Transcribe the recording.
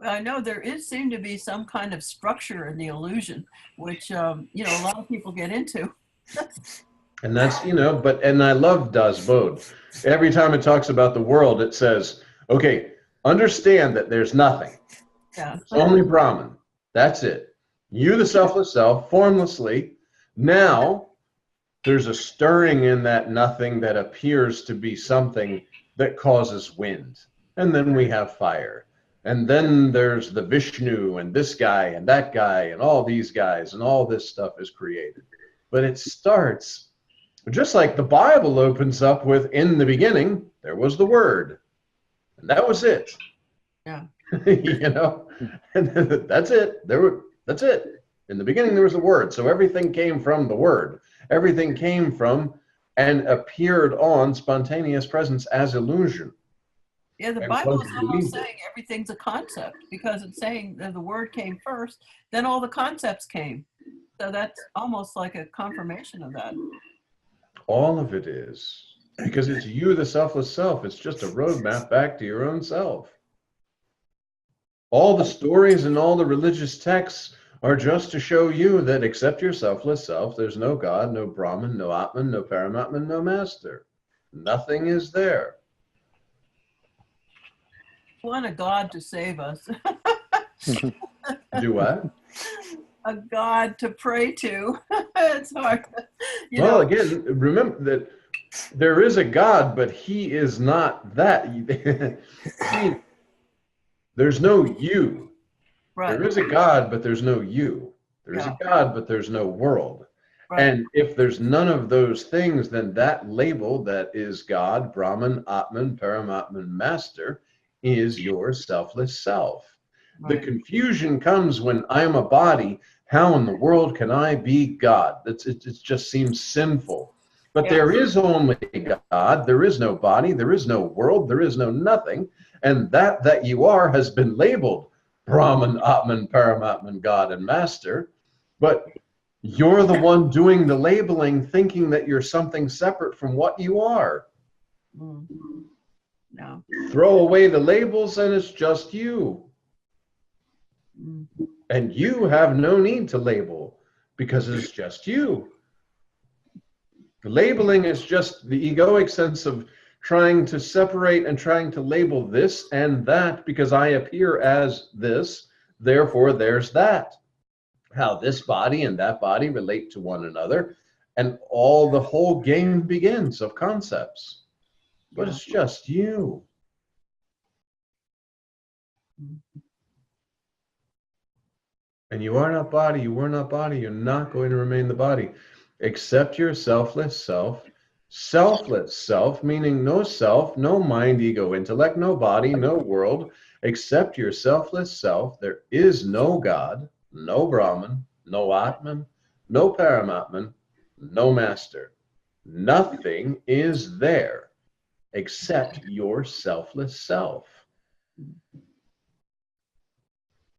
I know there is seem to be some kind of structure in the illusion, which you know, a lot of people get into. And that's, and I love Das Bode. Every time it talks about the world, it says, okay, understand that there's nothing. Yeah. It's only Brahman. That's it. You, the selfless self, formlessly. Now, there's a stirring in that nothing that appears to be something that causes wind. And then we have fire. And then there's the Vishnu and this guy and that guy and all these guys and all this stuff is created. But it starts just like the Bible opens up with, in the beginning, there was the Word. And that was it. Yeah. And that's it. That's it. In the beginning, there was the Word. So everything came from the Word. Everything came from and appeared on spontaneous presence as illusion. Yeah, the Bible is almost saying everything's a concept, because it's saying that the word came first, then all the concepts came. So that's almost like a confirmation of that. All of it is. Because it's you, the selfless self. It's just a roadmap back to your own self. All the stories and all the religious texts are just to show you that except your selfless self, there's no God, no Brahman, no Atman, no Paramatman, no Master. Nothing is there. We want a God to save us. Do what? A God to pray to. It's hard. Well, again, remember that there is a God, but he is not that. See, there's no you. Right. There is a God, but there's no you. There's a God, but there's no world. Right. And if there's none of those things, then that label that is God, Brahman, Atman, Paramatman, Master, is your selfless self. Right. The confusion comes when I am a body. How in the world can I be God? It just seems sinful. But there is only God. There is no body. There is no world. There is no nothing. And that you are has been labeled Brahman, Atman, Paramatman, God, and Master. But you're the one doing the labeling, thinking that you're something separate from what you are. No. Throw away the labels and it's just you. And you have no need to label because it's just you. The labeling is just the egoic sense of trying to separate and trying to label this and that because I appear as this, therefore there's that. How this body and that body relate to one another, and the whole game begins of concepts. But it's just you. And you are not body, you were not body, you're not going to remain the body. Accept your selfless self. Selfless self, meaning no self, no mind, ego, intellect, no body, no world. Accept your selfless self. There is no God, no Brahman, no Atman, no Paramatman, no Master. Nothing is there except your selfless self.